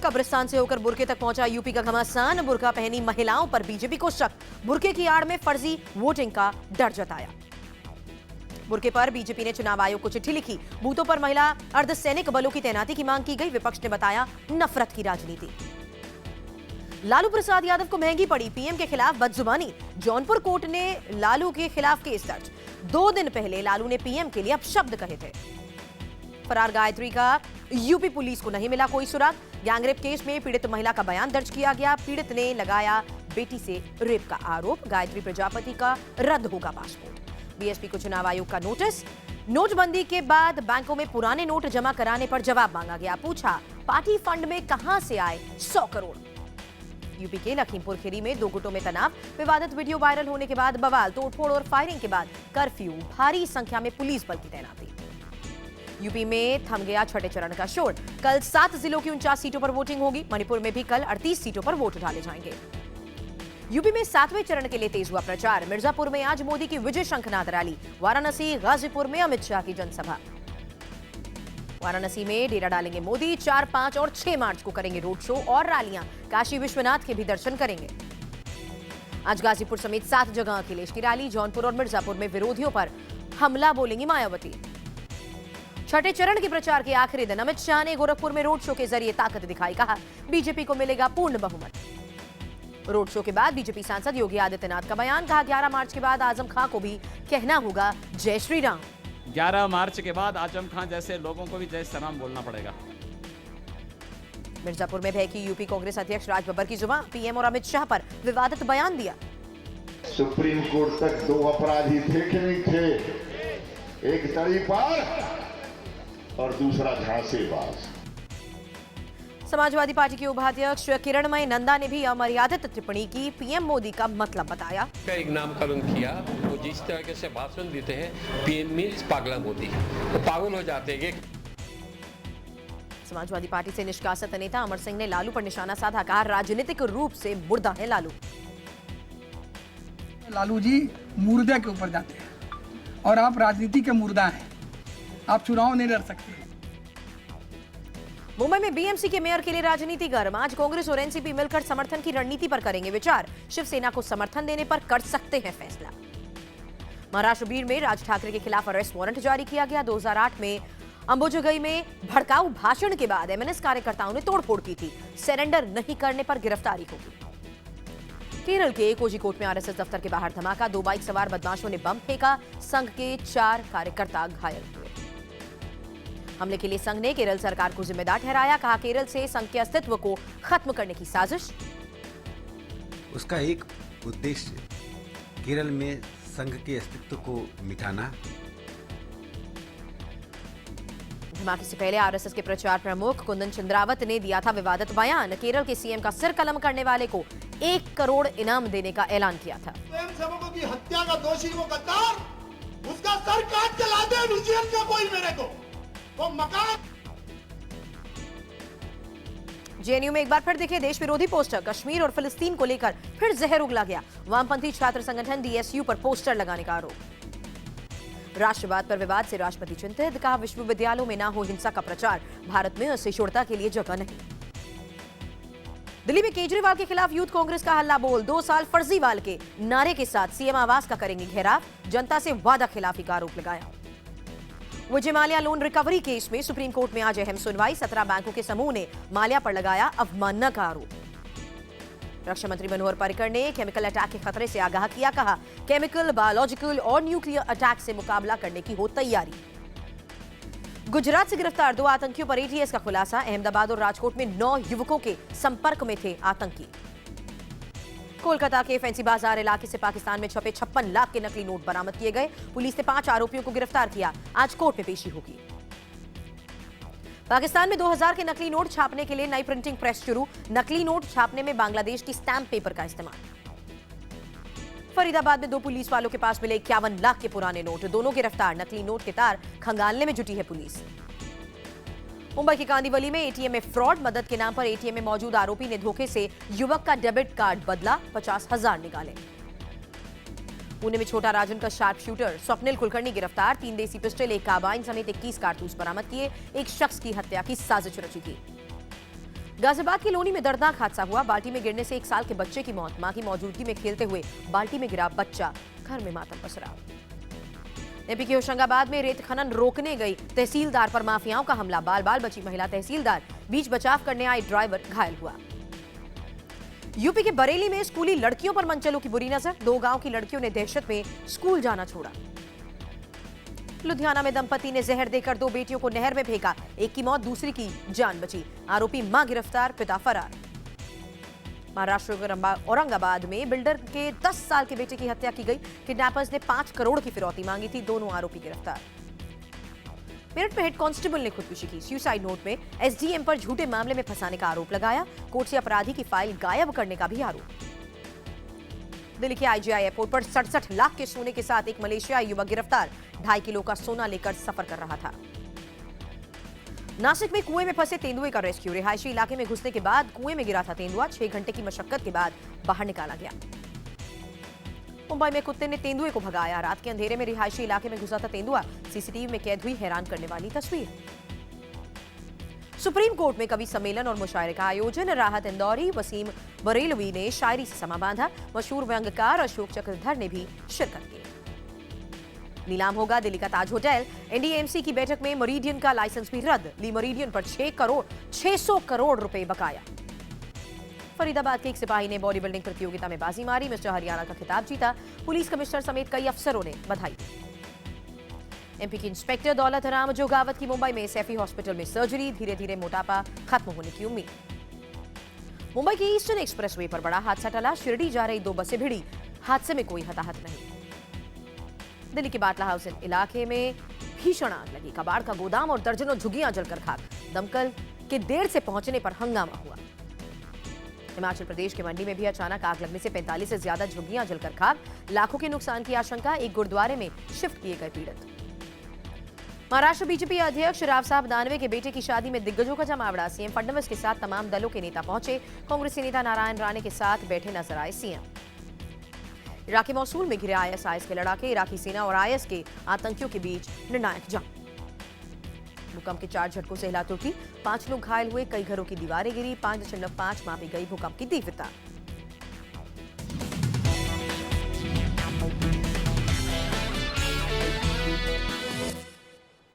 कब्रिस्तान से होकर बुरके तक पहुंचा यूपी का घमासान। बुरका पहनी महिलाओं पर बीजेपी को शक, बुरके की आड़ में फर्जी वोटिंग का डर जताया। बुरके पर बीजेपी ने चुनाव आयोग को चिट्ठी लिखी। बूथों पर महिला अर्धसैनिक बलों की तैनाती की मांग की गई। विपक्ष ने बताया नफरत की राजनीति। लालू प्रसाद यादव को महंगी पड़ी पीएम के खिलाफ बदजुबानी। जौनपुर कोर्ट ने लालू के खिलाफ केस दर्ज। 2 दिन पहले लालू ने पीएम के लिए अपशब्द कहे थे। फरार गायत्री का यूपी पुलिस को नहीं मिला कोई सुराग। गैंगरेप केस में पीड़ित महिला का बयान दर्ज किया गया। पीड़ित ने लगाया बेटी से रेप का आरोप। गायत्री प्रजापति का रद्द होगा पासपोर्ट। बीएसपी को चुनाव आयोग का नोटिस। नोटबंदी के बाद बैंकों में पुराने नोट जमा कराने पर जवाब मांगा गया। पूछा पार्टी फंड में कहां से आए 100 करोड़। यूपी के लखीमपुर खीरी में 2 गुटों में तनाव। विवादित वीडियो वायरल होने के बाद बवाल, तोड़फोड़ और फायरिंग के बाद कर्फ्यू। भारी संख्या में पुलिस बल की तैनाती। यूपी में थम गया छठे चरण का शोर। कल 7 जिलों की 49 सीटों पर वोटिंग होगी। मणिपुर में भी कल 38 सीटों पर वोट डाले जाएंगे। यूपी में 7वें चरण के लिए तेज हुआ प्रचार। मिर्जापुर में आज मोदी की विजय शंखनाद रैली। वाराणसी, गाजीपुर में अमित शाह की जनसभा। वाराणसी में डेरा डालेंगे मोदी। 4, 5 और 6 मार्च को करेंगे रोड शो और रैलियां। काशी विश्वनाथ के भी दर्शन करेंगे। आज गाजीपुर समेत 7 जगह अखिलेश की रैली। जौनपुर और मिर्जापुर में विरोधियों पर हमला बोलेंगी मायावती। छठे चरण के प्रचार के आखिरी दिन अमित शाह ने गोरखपुर में रोड शो के जरिए ताकत दिखाई। कहा बीजेपी को मिलेगा पूर्ण बहुमत। रोड शो के बाद बीजेपी सांसद योगी आदित्यनाथ का बयान। कहा 11 मार्च के बाद आजम खां को भी कहना होगा जय श्री राम। 11 मार्च के बाद आजम खां जैसे लोगों को भी जय श्री राम बोलना पड़ेगा। मिर्जापुर में भय की यूपी कांग्रेस अध्यक्ष राज बब्बर की जुबान। पीएम और अमित शाह पर विवादित बयान दिया। सुप्रीम कोर्ट तक 2 अपराधी थे कि नहीं थे, एक तड़ीपार और दूसरा झांसेबाज। समाजवादी पार्टी के उपाध्यक्ष किरणमय नंदा ने भी अमर्यादित टिप्पणी की। पीएम मोदी का मतलब बताया। एक नामकरण किया, वो जिस तरह से भाषण देते हैं पीएम मीन्स पागला मोदी, तो पागल हो जाते हैं। समाजवादी पार्टी से निष्कासित नेता अमर सिंह ने लालू पर निशाना साधा। कहा राजनीतिक रूप से मुर्दा है लालू। लालू जी मुर्दे के ऊपर जाते हैं और आप राजनीति के मुर्दा हैं। आप चुनाव नहीं लड़ सकते। मुंबई में बीएमसी के मेयर के लिए राजनीति गर्म। आज कांग्रेस और एनसीपी मिलकर समर्थन की रणनीति पर करेंगे विचार। शिवसेना को समर्थन देने पर कर सकते हैं फैसला। महाराष्ट्र बीड़ में राज ठाकरे के खिलाफ अरेस्ट वारंट जारी किया गया। 2008 में अंबुजगई में भड़काऊ भाषण के बाद एमएनएस कार्यकर्ताओं ने तोड़फोड़ की थी। सरेंडर नहीं करने पर गिरफ्तारी होगी। केरल के कोझिकोड में आरएसएस दफ्तर के बाहर धमाका। 2 बाइक सवार बदमाशों ने बम फेंका। संघ के 4 कार्यकर्ता घायल हुए। हमले के लिए संघ ने केरल सरकार को जिम्मेदार ठहराया। कहा केरल से संघ के अस्तित्व को खत्म करने की साजिश। उसका एक उद्देश्य केरल में संघ के अस्तित्व को मिटाना। धमाके से पहले आरएसएस के प्रचार प्रमुख कुंदन चंद्रावत ने दिया था विवादित बयान। केरल के सीएम का सिर कलम करने वाले को 1 करोड़ इनाम देने का ऐलान किया था। स्वयंसेवकों की हत्या का दोषी वो गद्दार, उसका सर काट के ला दे रीजन का कोई मेरे को वो मकान। जेएनयू में एक बार फिर दिखे देश विरोधी पोस्टर। कश्मीर और फिलिस्तीन को लेकर फिर जहर उगला गया। वामपंथी छात्र संगठन डीएसयू पर पोस्टर लगाने का आरोप। राष्ट्रवाद पर विवाद से राष्ट्रपति चिंतित। कहा विश्वविद्यालयों में ना हो हिंसा का प्रचार। भारत में असहिष्णुता के लिए जगह नहीं। दिल्ली में केजरीवाल के खिलाफ यूथ कांग्रेस का हल्ला बोल। 2 साल फर्जीवाल के नारे के साथ सीएम आवास का करेंगे घेराव। जनता से वादा खिलाफी का आरोप लगाया। Vijay Mallya loan recovery case में सुप्रीम कोर्ट में आज अहम सुनवाई। 17 बैंकों के समूह ने माल्या पर लगाया अवमानना का आरोप। रक्षा मंत्री मनोहर पर्रिकर ने केमिकल अटैक के खतरे से आगाह किया। कहा केमिकल, बायोलॉजिकल और न्यूक्लियर अटैक से मुकाबला करने की हो तैयारी। गुजरात से गिरफ्तार 2 आतंकियों पर एटीएस का खुलासा। अहमदाबाद और राजकोट में 9 युवकों के संपर्क में थे आतंकी। कोलकाता के फैंसी बाजार इलाके से पाकिस्तान में छपे 56 लाख के नकली नोट बरामद किए गए। पुलिस ने 5 आरोपियों को गिरफ्तार किया। आज कोर्ट में पेशी होगी। पाकिस्तान में 2000 के नकली नोट छापने के लिए नई प्रिंटिंग प्रेस शुरू। नकली नोट छापने में बांग्लादेश की स्टैंप पेपर का इस्तेमाल। फरीदाबाद में 2 पुलिस वालों के पास मिले 51 लाख के पुराने नोट। दोनों गिरफ्तार। नकली नोट के तार खंगालने में जुटी है पुलिस। मुंबई के कांदीवली में एटीएम में फ्रॉड। मदद के नाम पर एटीएम में मौजूद आरोपी ने धोखे से युवक का डेबिट कार्ड बदला। 50,000 निकाले। पुणे में छोटा राजन का शार्प शूटर स्वप्निल कुलकर्णी गिरफ्तार। 3 देसी पिस्टल, 1 कार्बाइन समेत 21 कारतूस बरामद किए। एक शख्स की हत्या की साजिश रची थी। गाजियाबाद की लोनी में दर्दनाक हादसा हुआ। बाल्टी में गिरने से 1 साल के बच्चे की मौत। मां की मौजूदगी में खेलते हुए बाल्टी में गिरा बच्चा, घर में मातम पसरा। एमपी के होशंगाबाद में रेत खनन रोकने गई तहसीलदार पर माफियाओं का हमला। बाल बाल बची महिला तहसीलदार, बीच बचाव करने आए ड्राइवर घायल हुआ। यूपी के बरेली में स्कूली लड़कियों पर मनचलों की बुरी नजर। 2 गांव की लड़कियों ने दहशत में स्कूल जाना छोड़ा। लुधियाना में दंपति ने जहर देकर 2 बेटियों को नहर में फेंका। एक की मौत, दूसरी की जान बची। आरोपी मां गिरफ्तार, पिता फरार। महाराष्ट्र के औरंगाबाद में बिल्डर के 10 साल के बेटे की हत्या की गई। किडनैपर्स ने 5 करोड़ की फिरौती मांगी थी। दोनों आरोपी गिरफ्तार। मेरठ में हेड कांस्टेबल ने खुदकुशी की। सुसाइड नोट में एसडीएम पर झूठे मामले में फंसाने का आरोप लगाया। कोर्ट से अपराधी की फाइल गायब करने का भी आरोप। दिल्ली के आईजीआई एयरपोर्ट पर 67 लाख के सोने के साथ एक मलेशियाई युवक गिरफ्तार। 2.5 किलो का सोना लेकर सफर कर रहा था। नासिक में कुएं में फंसे तेंदुए का रेस्क्यू। रिहायशी इलाके में घुसने के बाद कुएं में गिरा था तेंदुआ। 6 घंटे की मशक्कत के बाद बाहर निकाला गया। मुंबई में कुत्ते ने तेंदुए को भगाया। रात के अंधेरे में रिहायशी इलाके में घुसा था तेंदुआ। सीसीटीवी में कैद हुई हैरान करने वाली तस्वीर। सुप्रीम कोर्ट में कवि सम्मेलन और मुशायरे का आयोजन। राहत इंदौरी, वसीम बरेलवी ने शायरी से समा बांधा। मशहूर व्यंग्यकार अशोक चक्रधर ने भी शिरकत की। नीलाम होगा दिल्ली का ताज होटल। एनडीएमसी की बैठक में मेरिडियन का लाइसेंस भी रद्द। ली मेरिडियन पर 600 करोड़ रुपए बकाया। फरीदाबाद के एक सिपाही ने बॉडी बिल्डिंग प्रतियोगिता में बाजी मारी। मिस्टर हरियाणा का खिताब जीता। पुलिस कमिश्नर समेत कई अफसरों ने बधाई दी। एमपी की इंस्पेक्टर दौलत राम जोगावत की मुंबई में सैफी हॉस्पिटल में सर्जरी। धीरे धीरे मोटापा खत्म होने की उम्मीद। मुंबई की ईस्टर्न एक्सप्रेसवे पर बड़ा हादसा टला। शिरडी जा रही 2 बसें भिड़ी। हादसे में कोई हताहत नहीं। दिल्ली के बाटला हाउस इलाके में भीषण आग लगी। कबाड़ का गोदाम और दर्जनों झुग्गियां जलकर खाक। दमकल के देर से पहुंचने पर हंगामा हुआ। हिमाचल प्रदेश के मंडी में भी अचानक आग लगने से 45 से ज्यादा झुग्गियां जलकर खाक। लाखों के नुकसान की आशंका। एक गुरुद्वारे में शिफ्ट किए गए पीड़ित। महाराष्ट्र बीजेपी अध्यक्ष रावसाहेब दानवे के बेटे की शादी में दिग्गजों का जमावड़ा। सीएम फडणवीस के साथ तमाम दलों के नेता पहुंचे। कांग्रेसी नेता नारायण राणे के साथ बैठे नजर आए सीएम। इराकी मौसूल में घिरे आईएस के लड़ाके। इराकी सेना और आईएस के आतंकियों के बीच निर्णायक जंग। भूकंप के 4 झटकों से हिला तुर्की। 5 लोग घायल हुए। कई घरों की दीवारें गिरी। 5.5 मापी गई भूकंप की तीव्रता।